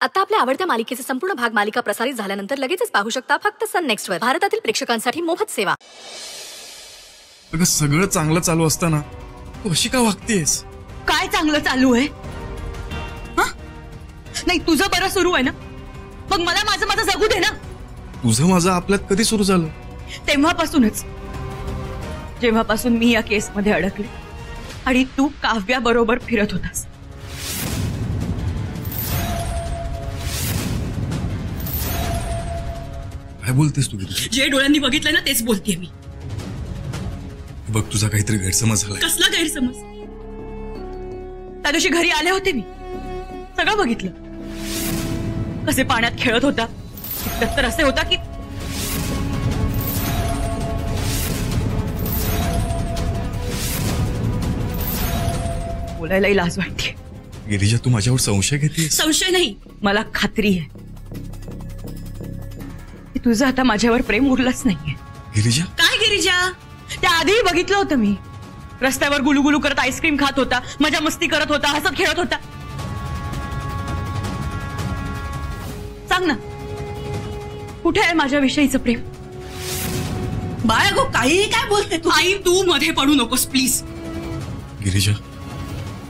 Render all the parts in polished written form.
आता आपल्या आवडत्या मालिकेचे संपूर्ण भाग मालिका प्रसारित झाल्यानंतर लगेचच पाहू शकता फक्त सन नेक्स्ट वर. भारतातील प्रेक्षकांसाठी मोफत सेवा. अगं सगळं चांगलं चालू असताना तू अशी का वागतेस? काय चांगलं चालू आहे? नाही तुझं बरं सुरू आहे ना, मग मला माझं माझं जगू दे ना. तुझं माझं आपल्यात कधी सुरू झालं? तेव्हापासूनच, जेव्हापासून मी या केस मध्ये अडकले आणि तू काव्या बरोबर फिरत होतास. काय बोलतेस तू? जे डोळ्यांनी बघितलं ना तेच बोलतेय मी. बघ तुझा काहीतरी गैरसमज झाला. कसला गैरसमज? त्या दिवशी घरी आले होते मी, सगळं बघितलं. कसे पाण्यात खेळत होता, तर असे होता की बोलायलाही लाज वाटते. गिरिजा तू माझ्यावर संशय घेतेस? संशय नाही, मला खात्री आहे की तुझं आता माझ्यावर प्रेम उरलंच नाहीये. गिरिजा? काय गिरिजा? त्या आधीही बघितलं होतं मी. रस्त्यावर गुलुगुलू करत आईस्क्रीम खात होता, मजा मस्ती करत होता, हसत खेळत होता. सांग ना, कुठे आहे माझ्याविषयीचं प्रेम? बाळा गो काही काय बोलते तू? आई तू मध्ये पडू नकोस प्लीज. गिरिजा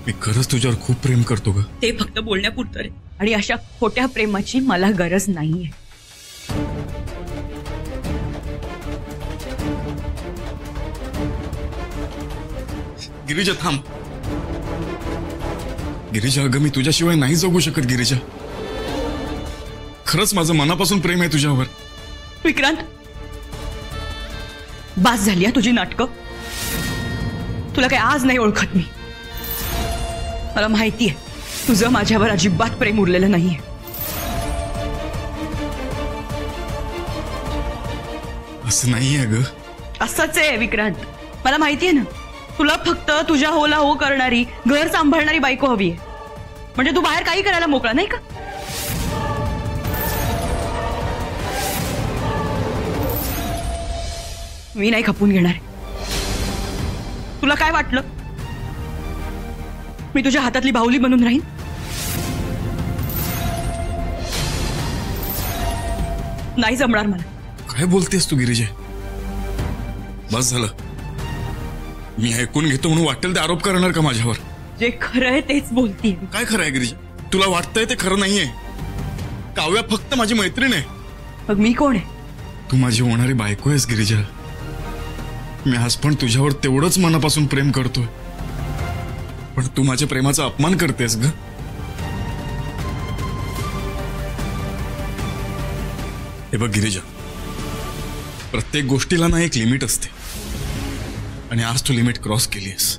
मी खरंच तुझ्यावर खूप प्रेम करतो ग. ते फक्त बोलण्यापुरतं रे, आणि अशा खोट्या प्रेमाची मला गरज नाहीये. गिरिजा थांब. गिरिजा अगं मी तुझ्याशिवाय नाही जगू शकत. गिरिजा खरंच माझं मनापासून प्रेम आहे तुझ्यावर. विक्रांत बास झाली आहे तुझी नाटकं. तुला काय आज नाही ओळखत मी. मला माहितीये तुझं माझ्यावर अजिबात प्रेम उरलेलं नाहीये. असं नाहीये ग. असंच आहे विक्रांत. मला माहितीये ना, तुला फक्त तुझ्या होला हो करणारी, घर सांभाळणारी बायको हवी आहे. म्हणजे तू बाहेर काही करायला मोकळा नाही का? मी नाही खपून घेणार. तुला काय वाटलं मी तुझ्या हातातली बाहुली बनून राहीन? नाही जमणार मला. काय बोलतेस तू गिरिजा? बस झालं. मी ऐकून घेतो म्हणून वाटेल ते आरोप करणार का माझ्यावर? जे खरं आहे तेच बोलतीये. काय खरं आहे गिरिजा? तुला वाटतंय ते खरं नाहीये. काव्या फक्त माझी मैत्रीण आहे. मग मी कोण आहे? तू माझी होणारी बायको आहेस गिरिजा. मी आज पण तुझ्यावर तेवढंच मनापासून प्रेम करतोय, पण तू माझ्या प्रेमाचा अपमान करतेस ग. हे बघ गिरिजा, प्रत्येक गोष्टीला ना एक लिमिट असते, आणि आज तू लिमिट क्रॉस केलीस.